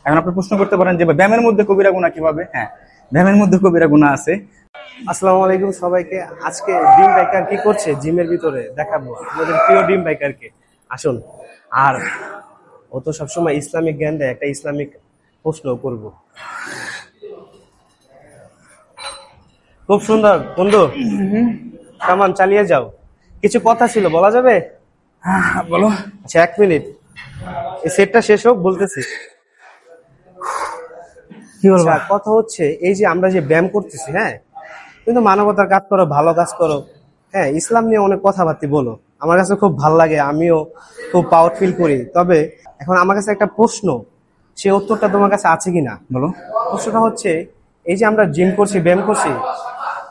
এখন আপনি প্রশ্ন করতে পারেন যে ব্যায়ামের মধ্যে কবিরা গুনাহ কিভাবে? হ্যাঁ, ব্যায়ামের মধ্যে কবিরা গুনাহ আছে। আসসালামু আলাইকুম সবাইকে। আজকে ডিম বাইকার কি করছে জিমের ভিতরে দেখাবো আমাদের প্রিয় ডিম বাইকারকে। আসুন। আর ও তো সবসময় ইসলামিক জ্ঞান দেয়, একটা ইসলামিক প্রশ্ন করব। খুব সুন্দর বন্ধু, কামান চালিয়ে যাও। কিছু কথা ছিল, বলা যাবে? হ্যাঁ, বলো। আচ্ছা, 1 মিনিট, এই সেটটা শেষ হোক বলতেছি। কি বলবো? আচ্ছা, কথা হচ্ছে এই যে আমরা যে ব্যায়াম করতেছি, হ্যাঁ, কিন্তু মানবতার কাজ করো, ভালো কাজ করো, হ্যাঁ, ইসলাম নিয়ে অনেক কথাবার্তি বলো, আমার কাছে খুব ভালো লাগে, আমিও খুব প্রাউড ফিল করি। তবে এখন আমার কাছে একটা প্রশ্ন, সে উত্তরটা তোমার কাছে আছে কিনা বলো। প্রশ্নটা হচ্ছে, এই যে আমরা জিম করছি, ব্যায়াম করছি,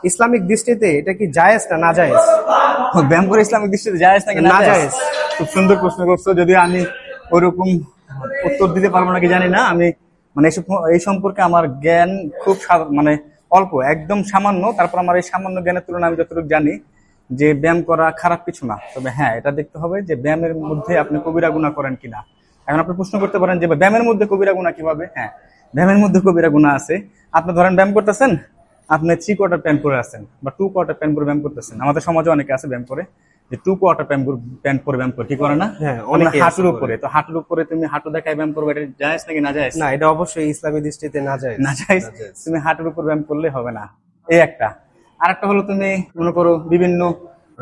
ইসলামিক দৃষ্টিতে এটা কি জায়েজ না নাজায়েজ? ব্যায়াম করে ইসলামিক দৃষ্টিতে জায়েজ নাকি নাজায়েজ? খুব সুন্দর প্রশ্ন করছো, যদিও আমি ওইরকম উত্তর দিতে পারবো নাকি জানি না। আমি মানে এই সম্পর্কে আমার জ্ঞান খুব মানে অল্প, একদম সামান্য। তারপর আমার এই সামান্য জ্ঞানের তুলনায় আমি যতটুকু জানি যে ব্যায়াম করা খারাপ কিছু না। তবে হ্যাঁ, এটা দেখতে হবে যে ব্যায়ামের মধ্যে আপনি কবিরা গুনাহ করেন কিনা। এখন আপনি প্রশ্ন করতে পারেন যে ব্যায়ামের মধ্যে কবিরা গুনাহ কিভাবে? হ্যাঁ, ব্যায়ামের মধ্যে কবিরা গুনাহ আছে। আপনি ধরেন ব্যায়াম করতেছেন, আপনি 3 কোয়ার্টার প্যান্ট পরে আছেন বা 2 কোয়ার্টার প্যান্ট পরে ব্যায়াম করতেছেন। আমাদের সমাজে অনেকে আছে ব্যায়াম করে যে 2 কোয়ার্টার প্যান্ট পরে ব্যায়াম করে, ঠিক করে না? হ্যাঁ, অনেকে হাঁটুর উপরে। তো হাঁটুর উপরে তুমি হাঁটু দেখায় ব্যায়াম করবে, এটা জায়েজ নাকি নাজায়েজ? না, এটা অবশ্যই ইসলামী দৃষ্টিতে নাজায়েজ। নাজায়েজ। তুমি হাঁটুর উপর ব্যায়াম করলে হবে না, এই একটা। আরেকটা হলো, তুমি মনে করো বিভিন্ন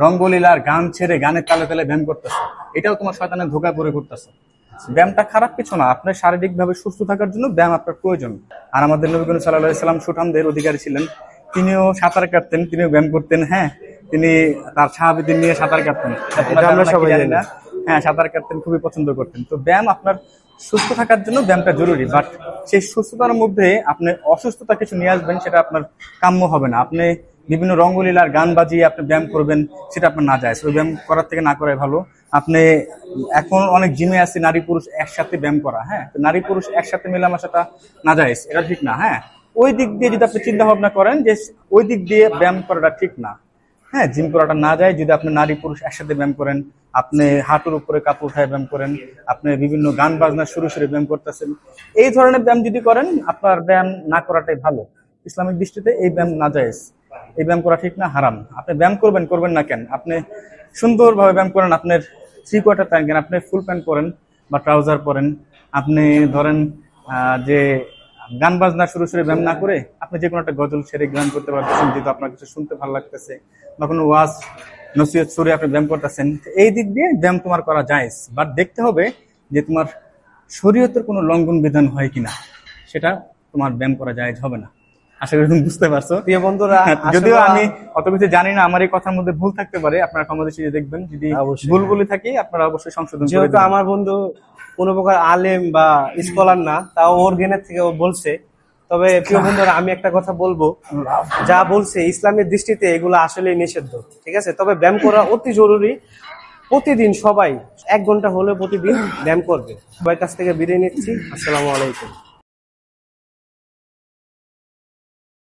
রঙ্গলীলার গান ছেড়ে গানের তালে তালে ব্যায়াম করতেছো, এটাও তোমার শয়তানের ধোঁকায় পড়ে করতেছো। ব্যায়ামটা খারাপ কিছু না, আপনার শারীরিক ভাবে সুস্থ থাকার জন্য ব্যায়াম আপনার প্রয়োজন। আর আমাদের নবী করিম সাল্লাল্লাহু আলাইহি সাল্লাম সুঠামদের অধিকারী ছিলেন, তিনিও সাঁতার কাটতেন, তিনিও ব্যায়াম করতেন। হ্যাঁ, তিনি তার সাহাবীদের নিয়ে সাঁতার কাটতেন, আমরা সবাই জানি না। হ্যাঁ, সাঁতার কাটতেন, খুবই পছন্দ করতেন। তো ব্যায়াম আপনার সুস্থ থাকার জন্য ব্যায়ামটা জরুরি, বাট সেই সুস্থতার মধ্যে আপনি অসুস্থতা কিছু নিয়ে আসবেন, সেটা আপনার কাম্য হবে না। আপনি বিভিন্ন রঙ্গলীলার গান বাজিয়ে আপনি ব্যায়াম করবেন, সেটা আপনার না যায়। ওই ব্যায়াম করার থেকে না করাই ভালো। আপনি এখন অনেক জিমে আছে নারী পুরুষ একসাথে ব্যায়াম করা, হ্যাঁ, নারী পুরুষ একসাথে মেলামেশাটা না যায়, এটা ঠিক না। হ্যাঁ, ওই দিক দিয়ে যদি আপনি চিন্তা ভাবনা করেন যে ওই দিক দিয়ে ব্যায়াম করাটা ঠিক না, হ্যাঁ, জিম করাটা না যায়। যদি আপনি নারী পুরুষ একসাথে ব্যায়াম করেন, আপনি হাঁটুর উপরে কাপড় উঠায় ব্যায়াম করেন, আপনি বিভিন্ন গান বাজনা সুরে সুরে ব্যায়াম করতেছেন, এই ধরনের ব্যায়াম যদি করেন, আপনার ব্যায়াম না করাটাই ভালো। ইসলামিক দৃষ্টিতে এই ব্যায়াম নাজায়েজ, এই ব্যায়াম করা ঠিক না, হারাম। আপনি ব্যায়াম করবেন না কেন? আপনি সুন্দরভাবে ব্যায়াম করেন, আপনার 3 কোয়ার্টার প্যান্ট কেন, আপনি ফুল প্যান্ট পরেন বা ট্রাউজার পরেন। আপনি ধরেন যে গান বাজনা শুরু ব্যায়াম না করে আপনি যে কোনো একটা গজল ছেড়ে গান করতে পারতেছেন, যেহেতু আপনার কিছু শুনতে ভালো লাগতেছে, বা কোনো ওয়াজ নসিহত সুরে আপনি ব্যায়াম করতেছেন, এই দিক দিয়ে ব্যায়াম তোমার করা জায়েজ। বাট দেখতে হবে যে তোমার শরীয়তের কোনো লঙ্ঘন বিধান হয় কিনা, সেটা তোমার ব্যায়াম করা জায়েজ হবে না। আশা করি তুমি বুঝতে পারছো। প্রিয় বন্ধুরা, যদিও আমি অত কিছু জানি না, আমার এই কথার মধ্যে ভুল থাকতে পারে, আপনারা কমেন্টে দেখবেন। যদি ভুল বলে থাকি, আপনারা অবশ্যই সংশোধন করবেন। যেহেতু আমার বন্ধু কোনো প্রকার আলেম বা স্কলার না, তাও ওর জ্ঞানের থেকে ও বলছে। তবে প্রিয় বন্ধুরা, আমি একটা কথা বলবো, যা বলছে ইসলামের দৃষ্টিতে এগুলো আসলে নিষিদ্ধ, ঠিক আছে? তবে ব্যায়াম করা অতি জরুরি। প্রতিদিন সবাই 1 ঘন্টা হলে প্রতিদিন ব্যায়াম করবে। সবার কাছ থেকে বিদায় নিচ্ছি। আসসালামু আলাইকুম।